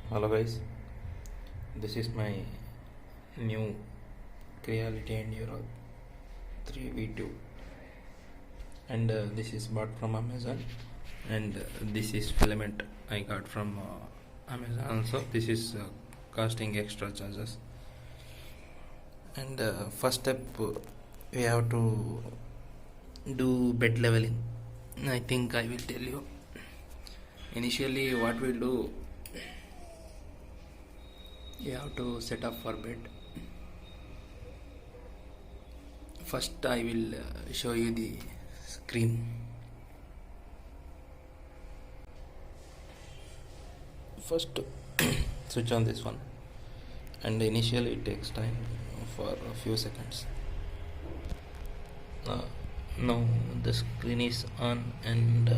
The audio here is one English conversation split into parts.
Hello guys, this is my new creality Enduro 3v2 and this is bought from Amazon and this is filament I got from Amazon also. This is costing extra charges and first step we have to do bed leveling. I think I will tell you initially what we'll do. You have to set up for bed. First I will show you the screen. First switch on this one and initially it takes time for a few seconds. Now the screen is on and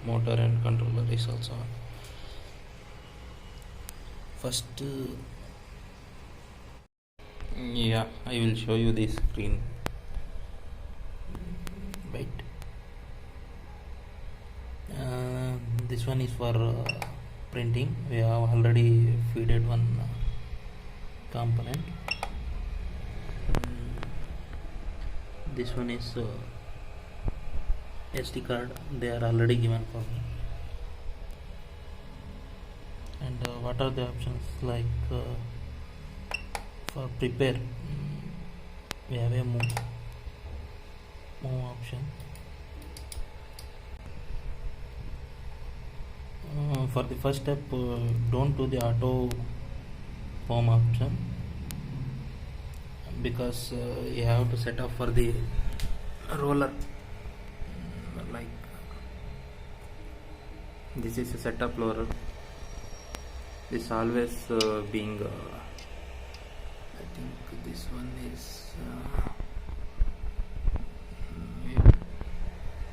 motor and controller is also on. First I will show you this screen. Wait, this one is for printing. We have already feeded one component. This one is SD card. They are already given for me. And what are the options like for prepare? We have a move option. For the first step, don't do the auto form option because you have to set up for the roller. Like this is a setup roller. This always being I think this one is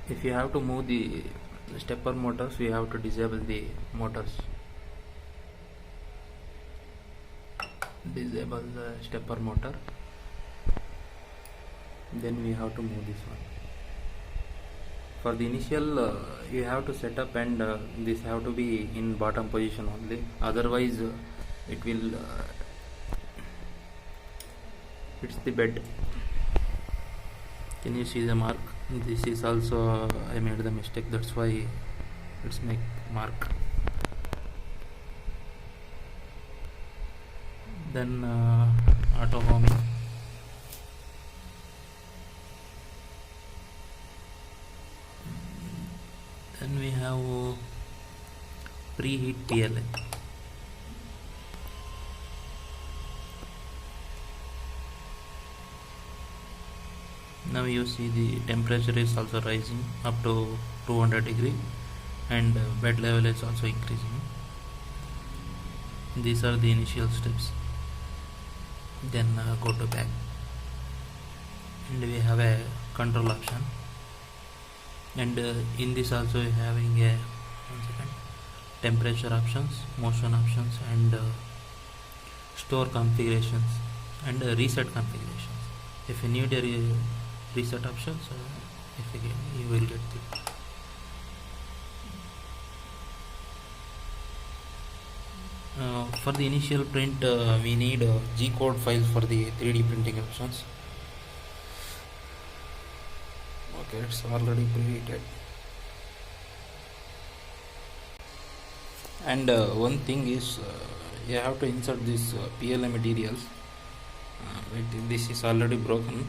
if you have to move the stepper motors, we have to disable the motors. Disable the stepper motor, then we have to move this one. For the initial you have to set up and this have to be in bottom position only, otherwise it will it's the bed. Can you see the mark? This is also I made the mistake, that's why it's make mark. Then auto homing. Then we have preheat PLA. Now you see the temperature is also rising up to 200 degree and bed level is also increasing. These are the initial steps. Then go to back and we have a control option. And in this also having a temperature options, motion options and store configurations and reset configurations. If you need a reset options, if again you will get it. For the initial print we need G-code files for the 3D printing options. Okay, it's already preheated. And one thing is you have to insert this PLA materials. This is already broken,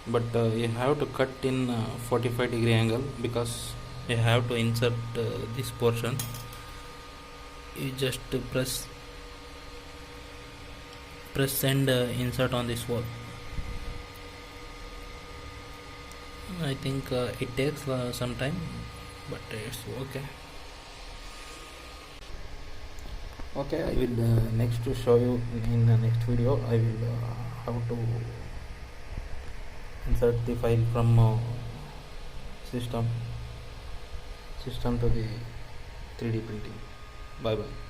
but you have to cut in 45-degree angle because you have to insert this portion. You just press and insert on this wall. I think it takes some time, but it's okay. Okay, I will next to show you in the next video. I will how to insert the file from system to the 3D printing. Bye bye.